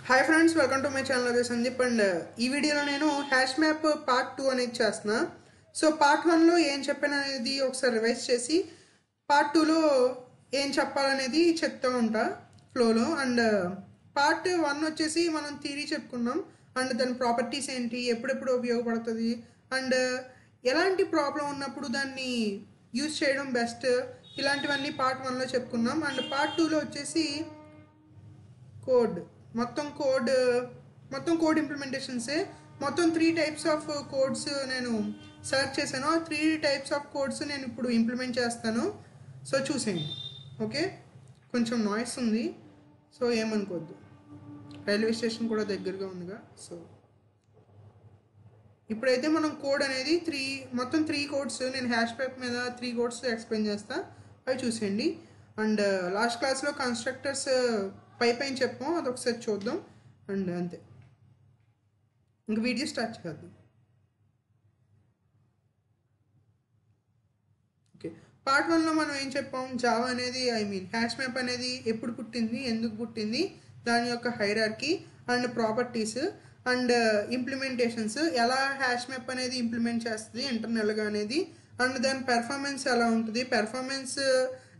Hi friends, welcome to my channel. అదే Sandeep. And ఈ వీడియోలో నేను హ్యాష్ మ్యాప్ పార్ట్ 2 అనేది చేస్తున్నా. సో పార్ట్ 1లో ఏం చెప్పాను అనేది ఒకసారి రివైజ్ చేసి పార్ట్ 2లో ఏం చెప్పాలనేది చెప్తూ ఉంటా ఫ్లోలో. అండ్ పార్ట్ 1 వచ్చేసి మనం థియరీ చెప్పుకున్నాం. అండ్ దాని ప్రాపర్టీస్ ఏంటి, ఎప్పుడెప్పుడు ఉపయోగపడుతుంది, అండ్ ఎలాంటి ప్రాబ్లం ఉన్నప్పుడు దాన్ని యూజ్ చేయడం బెస్ట్, ఇలాంటివన్నీ పార్ట్ 1లో చెప్పుకున్నాం. అండ్ పార్ట్ 2లో వచ్చేసి మొత్తం కోడ్ ఇంప్లిమెంటేషన్సే. మొత్తం 3 టైప్స్ ఆఫ్ కోడ్స్ నేను సెలెక్ట్ చేశాను. ఆ 3 టైప్స్ ఆఫ్ కోడ్స్ నేను ఇప్పుడు ఇంప్లిమెంట్ చేస్తాను. సో చూసేయండి. ఓకే, కొంచెం నాయిస్ ఉంది, సో ఏమనుకోవద్దు. రైల్వే స్టేషన్ కూడా దగ్గరగా ఉందిగా. సో ఇప్పుడైతే మనం కోడ్ అనేది మొత్తం 3 కోడ్స్ నేను హ్యాష్ మ్యాప్ మీద 3 కోడ్స్ ఎక్స్ప్లెయిన్ చేస్తా, అవి చూసేయండి. అండ్ లాస్ట్ క్లాస్లో కన్స్ట్రక్టర్స్ పైన చెప్పాం, అదొకసారి చూద్దాం. అండ్ అంతే, ఇంక వీడియో స్టార్ట్ చేద్దాం. ఓకే, పార్ట్ 1లో మనం ఏం చెప్పాం, జావా అనేది హ్యాష్ మ్యాప్ అనేది ఎప్పుడు పుట్టింది, ఎందుకు పుట్టింది, దాని యొక్క hierarchy and properties and implementations, ఎలా హ్యాష్ మ్యాప్ అనేది ఇంప్లిమెంట్ చేస్తుంది ఇంటర్నల్గా అనేది, అండ్ దాని పెర్ఫార్మెన్స్ ఎలా ఉంటుంది,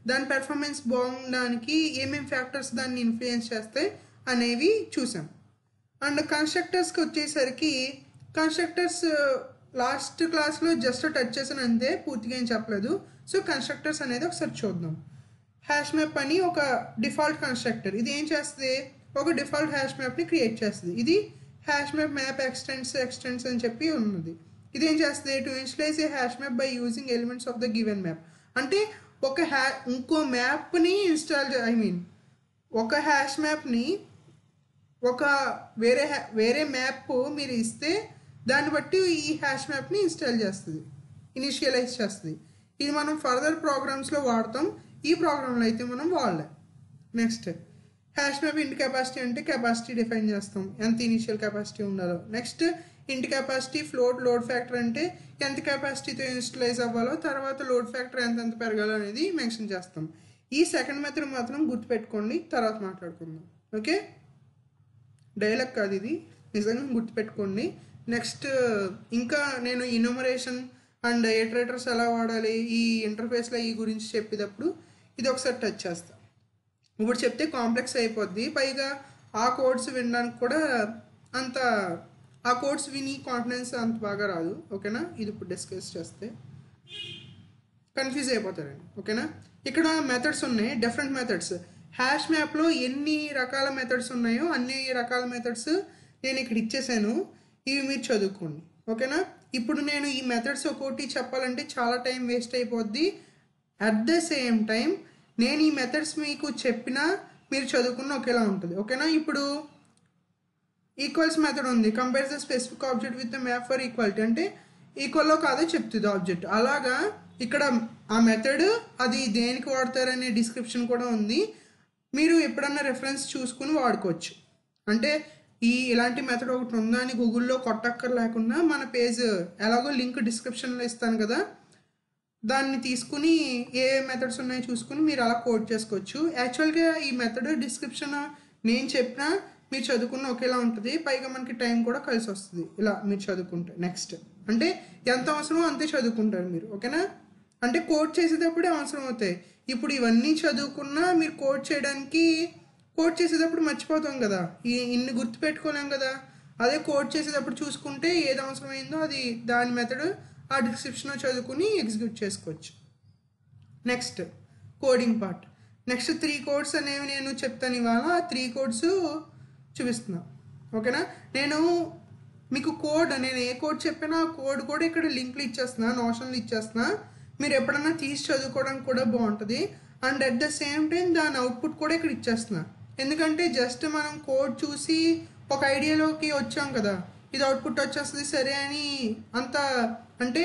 దాని పెర్ఫార్మెన్స్ బాగుండడానికి ఏమేమి ఫ్యాక్టర్స్ దాన్ని ఇన్ఫ్లుయెన్స్ చేస్తాయి అనేవి చూసాం. అండ్ కన్స్ట్రక్టర్స్కి వచ్చేసరికి కన్స్ట్రక్టర్స్ లాస్ట్ క్లాస్లో జస్ట్ టచ్ చేసాను అంతే, పూర్తిగా ఏం చెప్పలేదు. సో కన్స్ట్రక్టర్స్ అనేది ఒకసారి చూద్దాం. హ్యాష్ మ్యాప్ అని ఒక డిఫాల్ట్ కన్స్ట్రక్టర్, ఇది ఏం చేస్తుంది, ఒక డిఫాల్ట్ హ్యాష్ మ్యాప్ని క్రియేట్ చేస్తుంది. ఇది హ్యాష్ మ్యాప్ ఎక్స్టెండ్స్ అని చెప్పి ఉన్నది. ఇది ఏం చేస్తుంది, to initialise A hash map by using elements of the given map. అంటే ఇంకో మ్యాప్ని ఒక హ్యాష్ మ్యాప్ని వేరే మ్యాప్ మీరు ఇస్తే దాన్ని బట్టి ఈ హ్యాష్ మ్యాప్ని ఇనిషియలైజ్ చేస్తుంది. ఇది మనం ఫర్దర్ ప్రోగ్రామ్స్లో వాడతాం, ఈ ప్రోగ్రాంలో అయితే మనం వాడలేం. నెక్స్ట్, హ్యాష్ మ్యాప్ ఇంట్ కెపాసిటీ అంటే కెపాసిటీ డిఫైన్ చేస్తాం, ఎంత ఇనిషియల్ కెపాసిటీ ఉండాలో. నెక్స్ట్, ఇంట్ కెపాసిటీ లోడ్ ఫ్యాక్టర్ అంటే ఎంత కెపాసిటీతో ఇనిషియలైజ్ అవ్వాలో, తర్వాత లోడ్ ఫ్యాక్టర్ ఎంత పెరగాలో అనేది మెన్షన్ చేస్తాం. ఈ సెకండ్ మెథడ్ మాత్రం గుర్తుపెట్టుకోండి, తర్వాత మాట్లాడుకుందాం. ఓకే, డైలాగ్ కాదు ఇది, నిజంగా గుర్తుపెట్టుకోండి. నెక్స్ట్, ఇంకా నేను ఇన్యూమరేషన్ అండ్ ఇటరేటర్స్ ఎలా వాడాలి ఈ ఇంటర్ఫేస్లో ఈ గురించి చెప్పేటప్పుడు ఇది ఒకసారి టచ్ చేస్తాను. ఇప్పుడు చెప్తే కాంప్లెక్స్ అయిపోద్ది, పైగా ఆ కోడ్స్ వినడానికి కూడా ఆ కోడ్స్ విని కాన్ఫిడెన్స్ అంత బాగా రాదు. ఓకేనా, ఇది ఇప్పుడు డిస్కస్ చేస్తే కన్ఫ్యూజ్ అయిపోతారండి. ఓకేనా, ఇక్కడ మెథడ్స్ ఉన్నాయి, డిఫరెంట్ మెథడ్స్. హ్యాష్ మ్యాప్లో ఎన్ని రకాల మెథడ్స్ ఉన్నాయో అన్ని రకాల మెథడ్స్ నేను ఇక్కడ ఇచ్చేసాను, ఇవి మీరు చదువుకోండి. ఓకేనా, ఇప్పుడు నేను ఈ మెథడ్స్ ఒక్కోటి చెప్పాలంటే చాలా టైం వేస్ట్ అయిపోద్ది. అట్ ద సేమ్ టైం నేను ఈ మెథడ్స్ మీకు చెప్పినా మీరు చదువుకున్న ఒకేలా ఉంటుంది. ఓకేనా, ఇప్పుడు ఈక్వల్స్ మెథడ్ ఉంది, compare the specific object with the map for equality అంటే ఈక్వల్లో కాదో చెప్తుంది ఆబ్జెక్ట్. అలాగా ఇక్కడ ఆ మెథడ్ అది దేనికి వాడతారనే డిస్క్రిప్షన్ కూడా ఉంది, మీరు ఎప్పుడన్నా రెఫరెన్స్ చూసుకుని వాడుకోవచ్చు. అంటే ఇలాంటి మెథడ్ ఒకటి ఉందా అని గూగుల్లో కొట్టక్కర్ లేకుండా మన పేజ్ ఎలాగో లింక్ డిస్క్రిప్షన్లో ఇస్తాను కదా, దాన్ని తీసుకుని ఏ మెథడ్స్ ఉన్నాయో చూసుకుని మీరు అలా కోడ్ చేసుకోవచ్చు. యాక్చువల్గా ఈ మెథడ్ డిస్క్రిప్షన్ నేను చెప్పినా మీరు చదువుకున్న ఒకేలా ఉంటుంది, పైగా మనకి టైం కూడా కలిసి వస్తుంది ఇలా మీరు చదువుకుంటే. నెక్స్ట్, అంటే ఎంత అవసరమో అంతే చదువుకుంటారు మీరు. ఓకేనా, అంటే కోడ్ చేసేటప్పుడే అవసరం అవుతాయి. ఇప్పుడు ఇవన్నీ చదువుకున్నా మీరు కోడ్ చేసేటప్పుడు మర్చిపోతాం కదా, ఇన్ని గుర్తుపెట్టుకోలేం కదా. అదే కోడ్ చేసేటప్పుడు చూసుకుంటే ఏది అవసరమైందో అది దాని మెథడ్ ఆ డిస్క్రిప్షన్లో చదువుకుని ఎగ్జిక్యూట్ చేసుకోవచ్చు. Next, coding part. Next 3 codes అనేవి నేను చెప్తాను ఇవాళ. ఆ 3 కోడ్స్ చూపిస్తున్నా. ఓకేనా, నేను మీకు నేను ఏ కోడ్ చెప్పినా ఆ కోడ్ కూడా ఇక్కడ లింక్లు ఇచ్చేస్తున్నా, నోషన్లు ఇచ్చేస్తున్నా, మీరు ఎప్పుడన్నా తీసి చదువుకోవడానికి కూడా బాగుంటుంది. And at the same time దాని అవుట్పుట్ కూడా ఇక్కడ ఇచ్చేస్తున్నా, ఎందుకంటే జస్ట్ మనం కోడ్ చూసి ఒక ఐడియాలోకి వచ్చాం కదా, ఇది అవుట్పుట్ వచ్చేస్తుంది సరే అని అంటే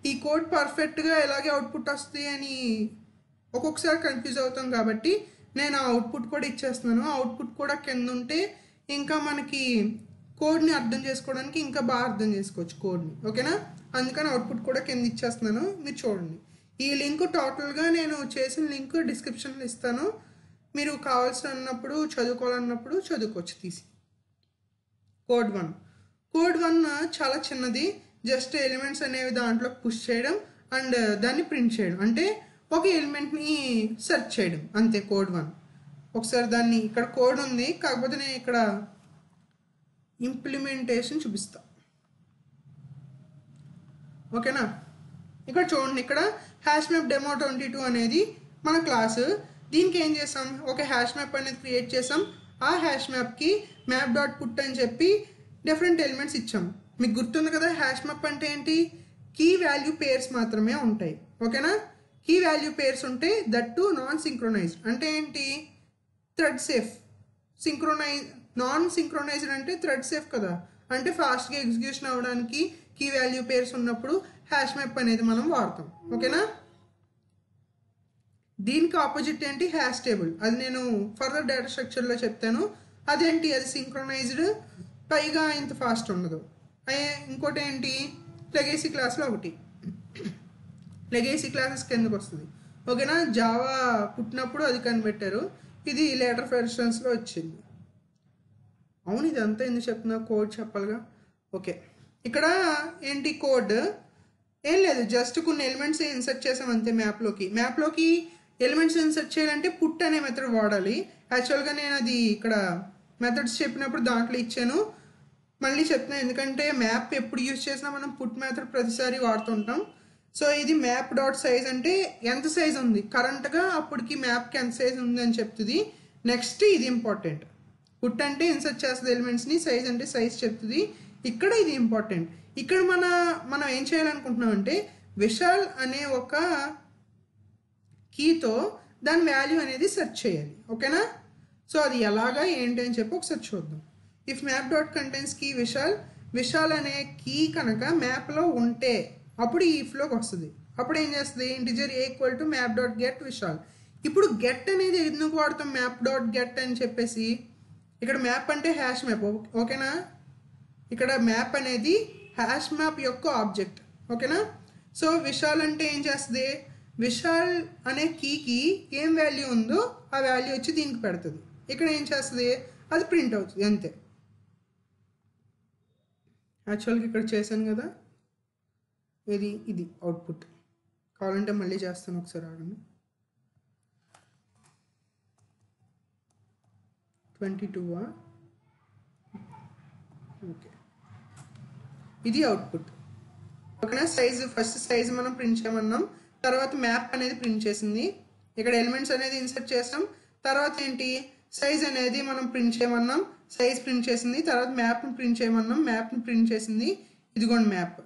ఈ కోడ్ పర్ఫెక్ట్గా ఎలాగే అవుట్పుట్ వస్తుంది అని ఒక్కొక్కసారి కన్ఫ్యూజ్ అవుతాం. కాబట్టి నేను ఆ అవుట్పుట్ కూడా ఇచ్చేస్తున్నాను. ఆ అవుట్పుట్ కూడా కింద ఉంటే ఇంకా మనకి కోడ్ని అర్థం చేసుకోవడానికి ఇంకా బాగా అర్థం చేసుకోవచ్చు కోడ్ని. ఓకేనా, అందుకని అవుట్పుట్ కూడా కింద ఇచ్చేస్తున్నాను, మీరు చూడండి. ఈ లింక్ టోటల్గా నేను చేసిన లింక్ డిస్క్రిప్షన్లో ఇస్తాను, మీరు కావాల్సినప్పుడు చదువుకోవాలన్నప్పుడు చదువుకోవచ్చు తీసి. కోడ్ 1 చాలా చిన్నది, జస్ట్ ఎలిమెంట్స్ అనేవి దాంట్లో పుష్ చేయడం అండ్ దాన్ని ప్రింట్ చేయడం, అంటే ఒక ఎలిమెంట్ని సెర్చ్ చేయడం అంతే కోడ్ 1. ఒకసారి దాన్ని ఇక్కడ కోడ్ ఉంది, కాకపోతే నేను ఇక్కడ ఇంప్లిమెంటేషన్ చూపిస్తా. ఓకేనా, ఇక్కడ చూడండి, ఇక్కడ హ్యాష్ మ్యాప్ డెమో 22 అనేది మన క్లాసు. దీనికి ఏం చేసాం, ఒక హ్యాష్ మ్యాప్ అనేది క్రియేట్ చేసాం. ఆ హ్యాష్ మ్యాప్కి మ్యాప్ డాట్ పుట్ అని చెప్పి డిఫరెంట్ ఎలిమెంట్స్ ఇచ్చాం. మీకు గుర్తుంది కదా, హ్యాష్ మ్యాప్ అంటే ఏంటి, కీ వాల్యూ పేర్స్ మాత్రమే ఉంటాయి. ఓకేనా, కీ వాల్యూ పేర్స్ ఉంటే దట్ టు నాన్ సింక్రొనైజ్డ్. అంటే ఏంటి, థ్రెడ్ సేఫ్. నాన్ సింక్రొనైజ్డ్ అంటే థ్రెడ్ సేఫ్ కదా, అంటే ఫాస్ట్గా ఎగ్జిక్యూషన్ అవ్వడానికి కీ వాల్యూ పేర్స్ ఉన్నప్పుడు హ్యాష్ మ్యాప్ అనేది మనం వాడతాం. ఓకేనా, దీనికి ఆపోజిట్ ఏంటి, హ్యాష్ టేబుల్. అది నేను ఫర్దర్ డేటా స్ట్రక్చర్లో చెప్తాను. అదేంటి, అది సింక్రొనైజ్డ్, పైగా ఇంత ఫాస్ట్ ఉండదు. ఇంకోటి ఏంటి, లెగసీ క్లాస్లో ఒకటి, లెగసీ క్లాసెస్ కిందకు వస్తుంది. ఓకేనా, జావా పుట్టినప్పుడు అది కనిపెట్టారు, ఇది లేటర్ వెర్షన్స్లో వచ్చింది. అవును, ఇదంతా ఎందుకు చెప్తున్నా, కోడ్ చెప్పాలిగా. ఓకే, ఇక్కడ ఏంటి కోడ్ ఏం లేదు, జస్ట్ కొన్ని ఎలిమెంట్స్ ఇన్సర్ట్ చేసాం అంతే. మ్యాప్లోకి ఎలిమెంట్స్ ఇన్సర్ట్ చేయాలంటే పుట్ అనే మెథడ్ వాడాలి. యాక్చువల్గా నేను అది ఇక్కడ మెథడ్స్ చెప్పినప్పుడు దాంట్లో ఇచ్చాను, మళ్ళీ చెప్తున్నాను, ఎందుకంటే మ్యాప్ ఎప్పుడు యూజ్ చేసినా మనం పుట్ మెథడ్ ప్రతిసారి వాడుతుంటాం. సో ఇది మ్యాప్ డాట్ సైజ్ అంటే ఎంత సైజ్ ఉంది కరెంట్గా, అప్పటికి మ్యాప్కి ఎంత సైజ్ ఉంది అని చెప్తుంది. నెక్స్ట్ ఇది ఇంపార్టెంట్, పుట్ అంటే ఇన్సర్ట్ చేస్తుంది ఎలిమెంట్స్ని, సైజ్ అంటే సైజ్ చెప్తుంది. ఇక్కడ ఇది ఇంపార్టెంట్. ఇక్కడ మనం ఏం చేయాలనుకుంటున్నాం అంటే విశాల్ అనే ఒక కీతో దాని వాల్యూ అనేది సెర్చ్ చేయాలి. ఓకేనా, సో అది ఎలాగా ఏంటి అని చెప్పి ఒకసారి చూద్దాం. If map dot contents key Vishal అనే కీ కనుక మ్యాప్లో ఉంటే అప్పుడు ఈ ఇఫ్లోకి వస్తుంది. అప్పుడు ఏం చేస్తుంది, integer A equal to map dot get Vishal. ఇప్పుడు గెట్ అనేది ఎందుకు వాడతాం, మ్యాప్ డాట్ గెట్ అని చెప్పేసి, ఇక్కడ మ్యాప్ అంటే హ్యాష్ మ్యాప్. ఓకేనా, ఇక్కడ మ్యాప్ అనేది హ్యాష్ మ్యాప్ యొక్క ఆబ్జెక్ట్. ఓకేనా, సో విశాల్ అంటే ఏం చేస్తుంది, విశాల్ అనే కీకి ఏం వాల్యూ ఉందో ఆ వాల్యూ వచ్చి దీనికి పెడుతుంది. ఇక్కడ ఏం చేస్తుంది, అది ప్రింట్ అవుతుంది అంతే. యాక్చువల్గా ఇక్కడ చేశాను కదా, ఇది అవుట్పుట్. కావాలంటే మళ్ళీ చేస్తాను, ఒకసారి ఆగండి. 22 ఓకే, ఇది అవుట్పుట్. ఓకేనా, ఫస్ట్ సైజ్ మనం ప్రింట్ చేయమన్నాం, తర్వాత మ్యాప్ అనేది ప్రింట్ చేసింది. ఇక్కడ ఎలిమెంట్స్ అనేది ఇన్సర్ట్ చేస్తాం, తర్వాత ఏంటి సైజ్ అనేది మనం ప్రింట్ చేయమన్నాం, సైజ్ ప్రింట్ చేసింది. తర్వాత మ్యాప్ని ప్రింట్ చేయమన్నాం, మ్యాప్ని ప్రింట్ చేసింది. ఇదిగోండి మ్యాప్,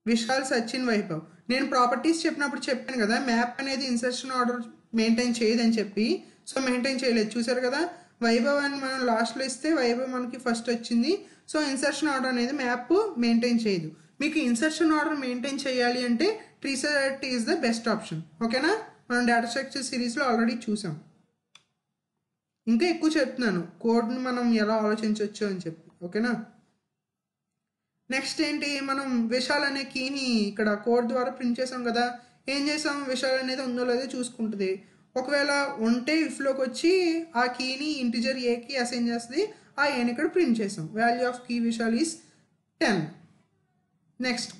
విశాల్ సచిన్ వైభవ్. నేను ప్రాపర్టీస్ చెప్పినప్పుడు చెప్పాను కదా, మ్యాప్ అనేది ఇన్సర్షన్ ఆర్డర్ మెయింటైన్ చేయదని చెప్పి. సో మెయింటైన్ చేయలేదు, చూసారు కదా. వైభవ్ అని మనం లాస్ట్లో ఇస్తే వైభవ్ మనకి ఫస్ట్ వచ్చింది. సో ఇన్సర్షన్ ఆర్డర్ అనేది మ్యాప్ మెయింటైన్ చేయదు. మీకు ఇన్సర్షన్ ఆర్డర్ మెయింటైన్ చేయాలి అంటే ట్రీసెట్ ఈజ్ ద బెస్ట్ ఆప్షన్. ఓకేనా, మనం డేటా స్ట్రక్చర్ సిరీస్లో ఆల్రెడీ చూసాం. ఇంకా ఎక్కువ చెప్తున్నాను కోడ్ని మనం ఎలా ఆలోచించవచ్చు అని చెప్పి. ఓకేనా, నెక్స్ట్ ఏంటి, మనం విశాల్ అనే కీని ఇక్కడ కోడ్ ద్వారా ప్రింట్ చేసాం కదా. ఏం చేసాం, విశాల్ అనేది ఉందో లేదో చూసుకుంటుంది. ఒకవేళ ఉంటే ఇఫ్లోకి వచ్చి ఆ కీని ఇంటిజర్ ఏకి అసైన్ చేస్తుంది. ఆ ఏని ఇక్కడ ప్రింట్ చేసాం. Value of key Vishal is 10. Next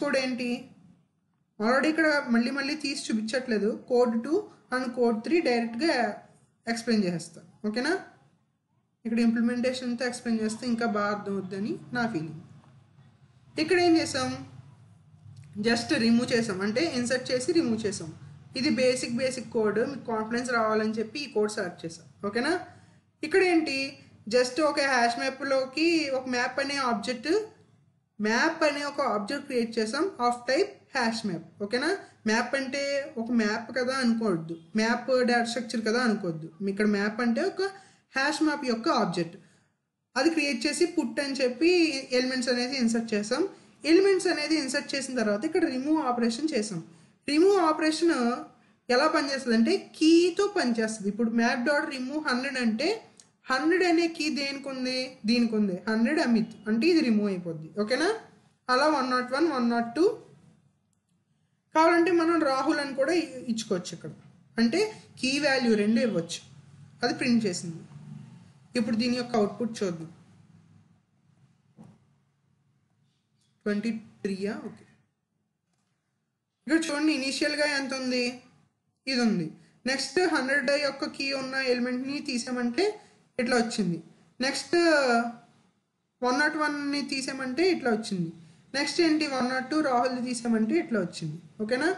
code ఏంటి, ఆల్రెడీ ఇక్కడ మళ్ళీ తీసి చూపించట్లేదు. కోడ్ 2 అండ్ కోడ్ 3 డైరెక్ట్గా ఎక్స్ప్లెయిన్ చేస్తాను. ఓకేనా, ఇక్కడ ఇంప్లిమెంటేషన్తో ఎక్స్ప్లెయిన్ చేస్తే ఇంకా బాగా అర్థం అవుద్దని నా ఫీలింగ్. ఇక్కడ ఏం చేసాం, జస్ట్ రిమూవ్ చేసాం, అంటే ఇన్సర్ట్ చేసి రిమూవ్ చేసాం. ఇది బేసిక్ కోడ్, మీకు కాన్ఫిడెన్స్ రావాలని చెప్పి ఈ కోడ్ సెలెక్ట్ చేసాం. ఓకేనా, ఇక్కడ ఏంటి, జస్ట్ ఒక హ్యాష్ మ్యాప్లోకి ఒక మ్యాప్ అనే ఒక ఆబ్జెక్ట్ క్రియేట్ చేసాం ఆఫ్ టైప్ హ్యాష్ మ్యాప్. ఓకేనా, మ్యాప్ అంటే ఒక మ్యాప్ కదా అనుకోవద్దు, మ్యాప్ డేటా స్ట్రక్చర్ కదా అనుకోవద్దు. ఇక్కడ మ్యాప్ అంటే ఒక హ్యాష్ మ్యాప్ యొక్క ఆబ్జెక్ట్. అది క్రియేట్ చేసి పుట్ అని చెప్పి ఎలిమెంట్స్ అనేది ఇన్సర్ట్ చేసాం. ఎలిమెంట్స్ అనేది ఇన్సర్ట్ చేసిన తర్వాత ఇక్కడ రిమూవ్ ఆపరేషన్ చేసాం. రిమూవ్ ఆపరేషన్ ఎలా పనిచేస్తుంది అంటే కీతో పనిచేస్తుంది. ఇప్పుడు మ్యాప్ డాట్ రిమూవ్ 100 అంటే 100 అనే కీ దేనికి ఉంది, దీనికి ఉంది. 100 అమిత్ అంటే ఇది రిమూవ్ అయిపోద్ది. ఓకేనా, అలా 101, 102 కావాలంటే మనం రాహుల్ అని కూడా ఇచ్చుకోవచ్చు ఇక్కడ. అంటే కీ వాల్యూ 2 ఇవ్వచ్చు. అది ప్రింట్ చేసింది. ఇప్పుడు దీని యొక్క అవుట్పుట్ చూద్దాం. 23 ఓకే. ఇక్కడ చూడండి ఇనీషియల్గా ఎంత ఉంది, ఇది ఉంది. నెక్స్ట్ 100 యొక్క కీ ఉన్న ఎలిమెంట్ని తీసామంటే ఇట్లా వచ్చింది. నెక్స్ట్ 101ని తీసామంటే ఇట్లా వచ్చింది. నెక్స్ట్ ఏంటి 102 రాహుల్ని తీసామంటే ఇట్లా వచ్చింది. ఓకేనా,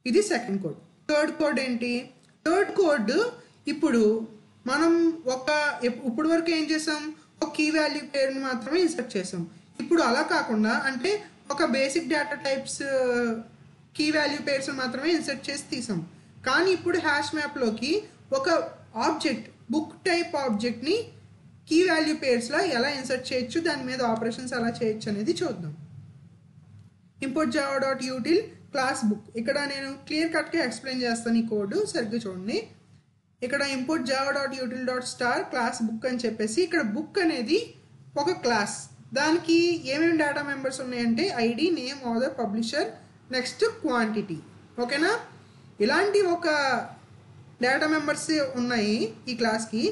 ఇది సెకండ్ కోడ్. థర్డ్ కోడ్ ఏంటి, థర్డ్ కోడ్ ఇప్పుడు మనం ఇప్పుడు వరకు ఏం చేసాం, ఒక కీ వాల్యూ పేరుని మాత్రమే ఇన్సర్ట్ చేసాం. ఇప్పుడు అలా కాకుండా అంటే ఒక basic data types key value pairs మాత్రమే ఇన్సర్ట్ చేసి తీసాం. కానీ ఇప్పుడు హ్యాష్ మ్యాప్లోకి ఒక ఆబ్జెక్ట్ బుక్ టైప్ ఆబ్జెక్ట్ని కీ వాల్యూ పేర్స్లో ఎలా ఇన్సర్ట్ చేయొచ్చు, దాని మీద ఆపరేషన్స్ ఎలా చేయొచ్చు అనేది చూద్దాం. Import java.util class book. ఇక్కడ నేను క్లియర్ కట్గా ఎక్స్ప్లెయిన్ చేస్తాను ఈ కోడ్, సరిగ్గా చూడండి. ఇక్కడ ఇంపోర్ట్ java.util.star క్లాస్ బుక్ అని చెప్పేసి, ఇక్కడ బుక్ అనేది ఒక క్లాస్. దానికి ఏమేమి డేటా మెంబర్స్ ఉన్నాయంటే ID, name, author, publisher, next quantity. ఓకేనా, ఇలాంటి ఒక డేటా మెంబర్స్ ఉన్నాయి ఈ క్లాస్కి.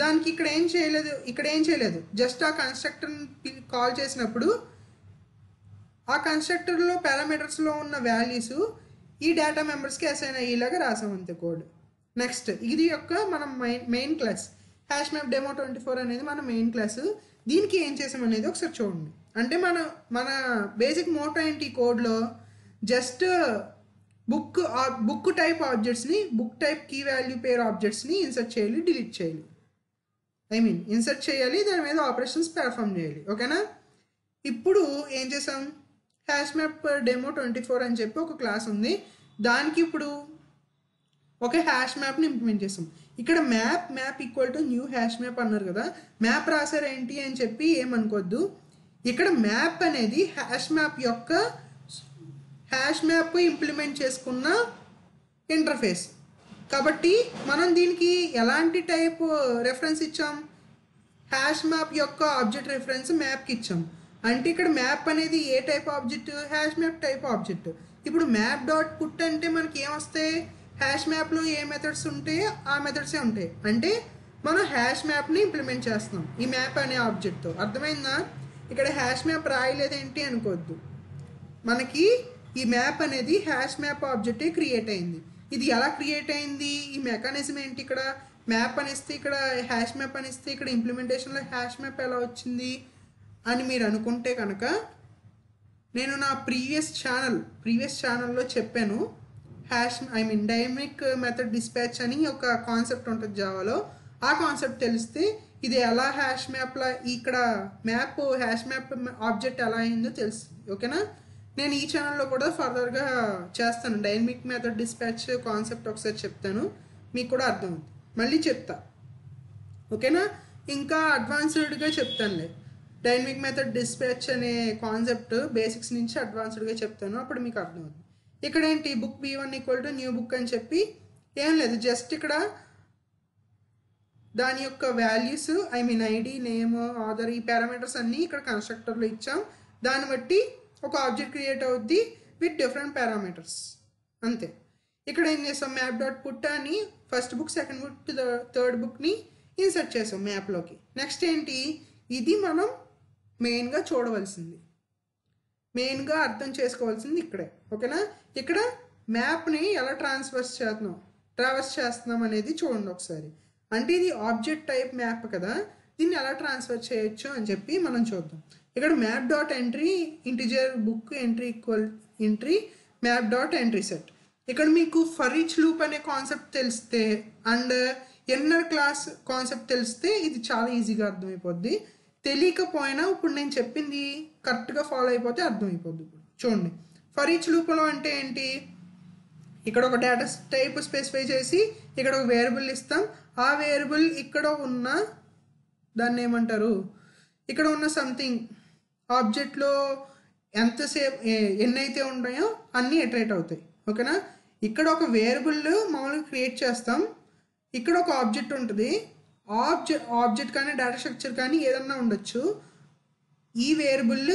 దానికి ఇక్కడ ఏం చేయలేదు, జస్ట్ ఆ కన్స్ట్రక్టర్ని కాల్ చేసినప్పుడు ఆ కన్స్ట్రక్టర్లో పారామీటర్స్లో ఉన్న వాల్యూస్ ఈ డేటా మెంబర్స్కి అసైన్ అయ్యేలాగా రాసాం అంతే కోడ్. నెక్స్ట్ ఇది యొక్క మనం main class hash map demo 24 అనేది మన మెయిన్ క్లాస్. దీనికి ఏం చేసాం అనేది ఒకసారి చూడండి. అంటే మన బేసిక్ మోటో ఏంటి ఈ కోడ్లో, జస్ట్ బుక్ టైప్ ఆబ్జెక్ట్స్ని, book type key value pair ఆబ్జెక్ట్స్ని ఇన్సర్ట్ చేయాలి, డిలీట్ చేయాలి. ఇన్సర్ట్ చేయాలి, దాని మీద ఆపరేషన్స్ పెర్ఫామ్ చేయాలి. ఓకేనా, ఇప్పుడు ఏం చేసాం, హ్యాష్ మ్యాప్ డెమో 24 అని చెప్పి ఒక క్లాస్ ఉంది. దానికి ఇప్పుడు ఒక హ్యాష్ మ్యాప్ని ఇంప్లిమెంట్ చేసాం. ఇక్కడ map equal to new hash map అన్నారు కదా, మ్యాప్ రాశారు ఏంటి అని చెప్పి ఏమనుకోద్దు. ఇక్కడ మ్యాప్ అనేది హ్యాష్ మ్యాప్ ఇంప్లిమెంట్ చేసుకున్న ఇంటర్ఫేస్. కాబట్టి మనం దీనికి ఎలాంటి టైప్ రెఫరెన్స్ ఇచ్చాం, హ్యాష్ మ్యాప్ యొక్క ఆబ్జెక్ట్ రెఫరెన్స్ మ్యాప్కి ఇచ్చాం. అంటే ఇక్కడ మ్యాప్ అనేది ఏ type object, hash map type object. ఇప్పుడు మ్యాప్ డాట్ పుట్ అంటే మనకి ఏమొస్తాయి, హ్యాష్ మ్యాప్లో ఏ మెథడ్స్ ఉంటాయో ఆ మెథడ్సే ఉంటాయి. అంటే మనం హ్యాష్ మ్యాప్ని ఇంప్లిమెంట్ చేస్తున్నాం ఈ మ్యాప్ అనే ఆబ్జెక్ట్తో. అర్థమైందా, ఇక్కడ హ్యాష్ మ్యాప్ రాయలేదేంటి అనుకోవద్దు, మనకి ఈ మ్యాప్ అనేది హ్యాష్ మ్యాప్ ఆబ్జెక్టే క్రియేట్ అయింది. ఇది ఎలా క్రియేట్ అయింది, ఈ మెకానిజం ఏంటి, ఇక్కడ మ్యాప్ అనిస్తే ఇక్కడ హ్యాష్ మ్యాప్ అనిస్తే ఇక్కడ ఇంప్లిమెంటేషన్లో హ్యాష్ మ్యాప్ ఎలా వచ్చింది అని మీరు అనుకుంటే కనుక, నేను నా ప్రీవియస్ ఛానల్లో చెప్పాను. డైనమిక్ మెథడ్ డిస్పాచ్ అని ఒక కాన్సెప్ట్ ఉంటుంది జావాలో. ఆ కాన్సెప్ట్ తెలిస్తే ఇది ఎలా హ్యాష్ మ్యాప్లో ఇక్కడ హ్యాష్ మ్యాప్ ఆబ్జెక్ట్ ఎలా అయిందో తెలుస్తుంది. ఓకేనా, నేను ఈ ఛానల్లో కూడా ఫర్దర్గా చేస్తాను. డైనమిక్ మెథడ్ డిస్పాచ్ కాన్సెప్ట్ ఒకసారి చెప్తాను, మీకు కూడా అర్థమవుతుంది. మళ్ళీ చెప్తా, ఓకేనా. ఇంకా అడ్వాన్స్డ్గా చెప్తానులే. డైనమిక్ మెథడ్ డిస్పాచ్ అనే కాన్సెప్ట్ బేసిక్స్ నుంచి అడ్వాన్స్డ్గా చెప్తాను, అప్పుడు మీకు అర్థమవుతుంది. ఇక్కడ ఏంటి, book B1 equal to new book అని చెప్పి ఏం లేదు, జస్ట్ ఇక్కడ దాని యొక్క వాల్యూస్ ఐడి, నేమ్, ఆథర్, ఈ పారామీటర్స్ అన్నీ ఇక్కడ కన్స్ట్రక్టర్లో ఇచ్చాం. దాన్ని బట్టి ఒక ఆబ్జెక్ట్ క్రియేట్ అవుద్ది విత్ డిఫరెంట్ పారామీటర్స్, అంతే. ఇక్కడ ఏం చేస్తాం, మ్యాప్ డాట్ పుట్ అని first book, second book, third బుక్ని ఇన్సర్ట్ చేసాం మ్యాప్లోకి. నెక్స్ట్ ఏంటి, ఇది మనం మెయిన్గా చూడవలసింది, మెయిన్గా అర్థం చేసుకోవాల్సింది ఇక్కడే. ఓకేనా, ఇక్కడ మ్యాప్ని ఎలా ట్రావర్స్ చేస్తున్నాం అనేది చూడండి ఒకసారి. అంటే ఇది ఆబ్జెక్ట్ టైప్ మ్యాప్ కదా, దీన్ని ఎలా ట్రాన్స్ఫర్ చేయొచ్చు అని చెప్పి మనం చూద్దాం. ఇక్కడ map dot entry integer book entry equal entry map dot entry set. ఇక్కడ మీకు ఫర్ ఈచ్ లూప్ అనే కాన్సెప్ట్ తెలిస్తే అండ్ ఎన్నర్ క్లాస్ కాన్సెప్ట్ తెలిస్తే ఇది చాలా ఈజీగా అర్థమైపోద్ది. తెలియకపోయినా ఇప్పుడు నేను చెప్పింది కరెక్ట్గా ఫాలో అయిపోతే అర్థమైపోద్ది. ఇప్పుడు చూడండి, ఫర్ ఈచ్ లూప్లో అంటే ఏంటి, ఇక్కడ ఒక డేటా టైప్ స్పెసిఫై చేసి ఇక్కడ ఒక వేరియబుల్ ఇస్తాం. ఆ వేరియబుల్ ఇక్కడ ఉన్న దాన్ని ఏమంటారు, ఇక్కడ ఉన్న సంథింగ్ ఆబ్జెక్ట్లో ఎంతసేపు ఎన్నైతే ఉన్నాయో అన్నీ ఇటరేట్ అవుతాయి. ఓకేనా, ఇక్కడ ఒక వేరియబుల్ మామూలుగా క్రియేట్ చేస్తాం, ఇక్కడ ఒక ఆబ్జెక్ట్ ఉంటుంది. ఆబ్జెక్ట్ కానీ డేటా స్ట్రక్చర్ కానీ ఏదన్నా ఉండొచ్చు. ఈ వేరియబుల్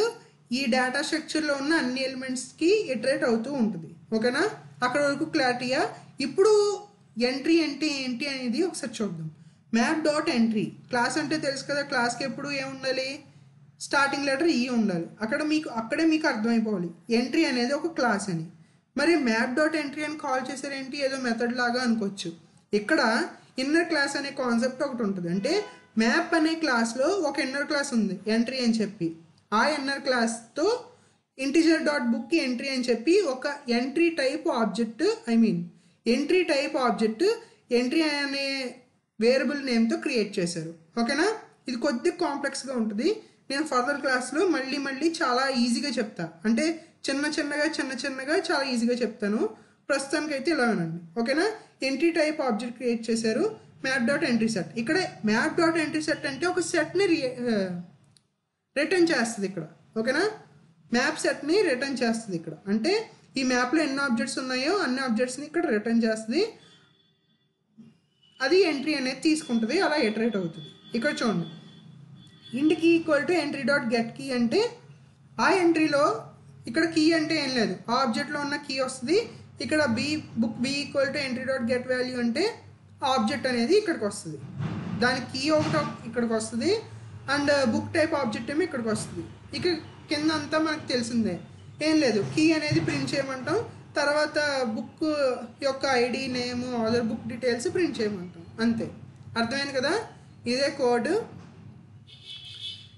ఈ డేటా స్ట్రక్చర్లో ఉన్న అన్ని ఎలిమెంట్స్కి ఇటరేట్ అవుతూ ఉంటుంది. ఓకేనా, అక్కడ వరకు క్లారిటీయా. ఇప్పుడు ఎంట్రీ అంటే ఏంటి అనేది ఒకసారి చూద్దాం. మ్యాప్ డాట్ ఎంట్రీ క్లాస్ అంటే తెలుసు కదా, క్లాస్కి ఎప్పుడు ఏముండాలి, స్టార్టింగ్ లెటర్ ఈ ఉండాలి. అక్కడే మీకు అర్థమైపోవాలి ఎంట్రీ అనేది ఒక క్లాస్ అని. మరి మ్యాప్ డాట్ ఎంట్రీ అని కాల్ చేశారేంటి, ఏదో మెథడ్ లాగా అనుకోవచ్చు. ఇక్కడ ఇన్నర్ క్లాస్ అనే కాన్సెప్ట్ ఒకటి ఉంటుంది. అంటే మ్యాప్ అనే క్లాస్లో ఒక ఇన్నర్ క్లాస్ ఉంది ఎంట్రీ అని చెప్పి, ఆ ఇన్నర్ క్లాస్తో ఇంటిజర్ డాట్ బుక్ ఎంట్రీ అని చెప్పి ఒక ఎంట్రీ టైప్ ఆబ్జెక్ట్ ఎంట్రీ అనే వేరియబుల్ నేమ్తో క్రియేట్ చేశారు. ఓకేనా, ఇది కొద్దిగా కాంప్లెక్స్గా ఉంటుంది. నేను ఫర్దర్ క్లాస్లో మళ్ళీ చాలా ఈజీగా చెప్తా. అంటే చిన్నగా చాలా ఈజీగా చెప్తాను. ప్రస్తుతానికి అయితే ఇలా వినండి. ఓకేనా, ఎంట్రీ టైప్ ఆబ్జెక్ట్ క్రియేట్ చేశారు, మ్యాప్ డాట్ ఎంట్రీ సెట్. ఇక్కడ మ్యాప్ డాట్ ఎంట్రీ సెట్ అంటే ఒక సెట్ని రిటర్న్ చేస్తుంది ఇక్కడ. ఓకేనా, మ్యాప్ సెట్ని రిటర్న్ చేస్తుంది ఇక్కడ. అంటే ఈ మ్యాప్లో ఎన్ని ఆబ్జెక్ట్స్ ఉన్నాయో అన్ని ఆబ్జెక్ట్స్ని ఇక్కడ రిటర్న్ చేస్తుంది. అది ఎంట్రీ అనేది తీసుకుంటుంది, అలా ఇటరేట్ అవుతుంది. ఇక్కడ చూడండి, int key equal to entry dot get key అంటే ఆ ఎంట్రీలో ఇక్కడ కీ అంటే ఏం లేదు, ఆ ఆబ్జెక్ట్లో ఉన్న కీ వస్తుంది. ఇక్కడ book B equal to entry dot get value అంటే ఆ ఆబ్జెక్ట్ అనేది ఇక్కడికి వస్తుంది, దాని కీ ఒకటి ఇక్కడికి వస్తుంది, అండ్ బుక్ టైప్ ఆబ్జెక్ట్ ఏమో ఇక్కడికి వస్తుంది. ఇక కింద అంతా మనకు తెలిసిందే, ఏం లేదు, కీ అనేది ప్రింట్ చేయమంటాం, తర్వాత బుక్ యొక్క ID name other book details print చేయమంటాం, అంతే. అర్థమైంది కదా, ఇదే కోడ్.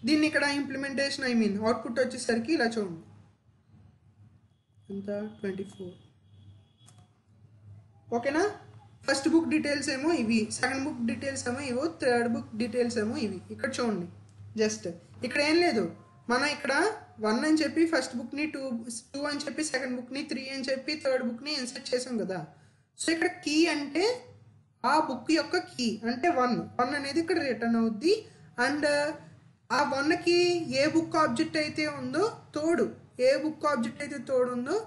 దీన్ని ఇక్కడ ఇంప్లిమెంటేషన్ అవుట్పుట్ వచ్చేసరికి ఇలా చూడండి, ఎంత 24. ఓకేనా, ఫస్ట్ బుక్ డీటెయిల్స్ ఏమో ఇవి, సెకండ్ బుక్ డీటెయిల్స్ ఏమో ఇవో, థర్డ్ బుక్ డీటెయిల్స్ ఏమో ఇవి. ఇక్కడ చూడండి, జస్ట్ ఇక్కడ ఏం లేదు, మనం ఇక్కడ 1 అని చెప్పి ఫస్ట్ బుక్ని 2 అని చెప్పి సెకండ్ బుక్ని 3 అని చెప్పి థర్డ్ బుక్ని ఇన్సర్ట్ చేసాం కదా. సో ఇక్కడ కీ అంటే ఆ బుక్ యొక్క కీ అంటే 1 అనేది ఇక్కడ రిటర్న్ అవుద్ది. అండ్ ఆ 1కి ఏ బుక్ ఆబ్జెక్ట్ అయితే ఉందో తోడు ఉందో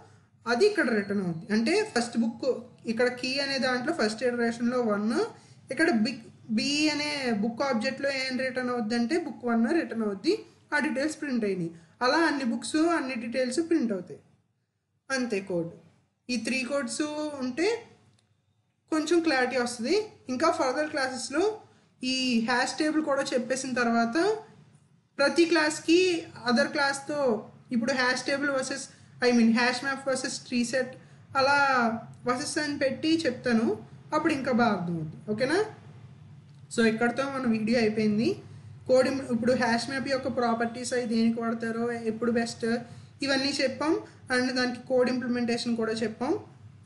అది ఇక్కడ రిటర్న్ అవుద్ది. అంటే ఫస్ట్ బుక్ ఇక్కడ కీ అనే దాంట్లో ఫస్ట్ ఇటరేషన్లో 1, ఇక్కడ బి అనే బుక్ ఆబ్జెక్ట్లో ఏం రిటర్న్ అవుద్ది అంటే బుక్ 1 రిటర్న్ అవుద్ది, ఆ డీటెయిల్స్ ప్రింట్ అయినాయి. అలా అన్ని బుక్స్ అన్ని డీటెయిల్స్ ప్రింట్ అవుతాయి, అంతే కోడ్. ఈ 3 కోడ్స్ ఉంటే కొంచెం క్లారిటీ వస్తుంది. ఇంకా ఫర్దర్ క్లాసెస్లో ఈ హ్యాష్ టేబుల్ కూడా చెప్పేసిన తర్వాత ప్రతి క్లాస్కి అదర్ క్లాస్తో ఇప్పుడు hash table versus hash map versus tree set అలా వర్సెస్ అని పెట్టి చెప్తాను, అప్పుడు ఇంకా బాగా అర్థమవుతుంది. ఓకేనా, సో ఇక్కడితో మన వీడియో అయిపోయింది. కోడ్ ఇప్పుడు హ్యాష్ మ్యాప్ యొక్క ప్రాపర్టీస్ అవి దేనికి వాడతారో, ఎప్పుడు బెస్ట్, ఇవన్నీ చెప్పాం. అండ్ దానికి కోడ్ ఇంప్లిమెంటేషన్ కూడా చెప్పాం.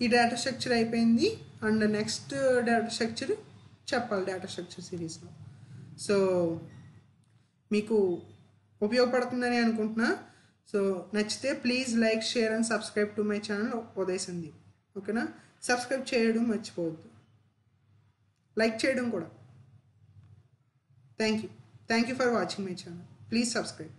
ఈ డేటా స్ట్రక్చర్ అయిపోయింది, అండ్ నెక్స్ట్ డేటా స్ట్రక్చర్ చెప్పాలి డేటా స్ట్రక్చర్ సిరీస్లో. సో మీకు ఉపయోగపడుతుందని అనుకుంటున్నా. సో నచ్చితే please like, share and subscribe to my channel Uday Sandeep. ఓకేనా, సబ్స్క్రైబ్ చేయడం మర్చిపోవద్దు, లైక్ చేయడం కూడా. Thank you for watching my channel. Please subscribe.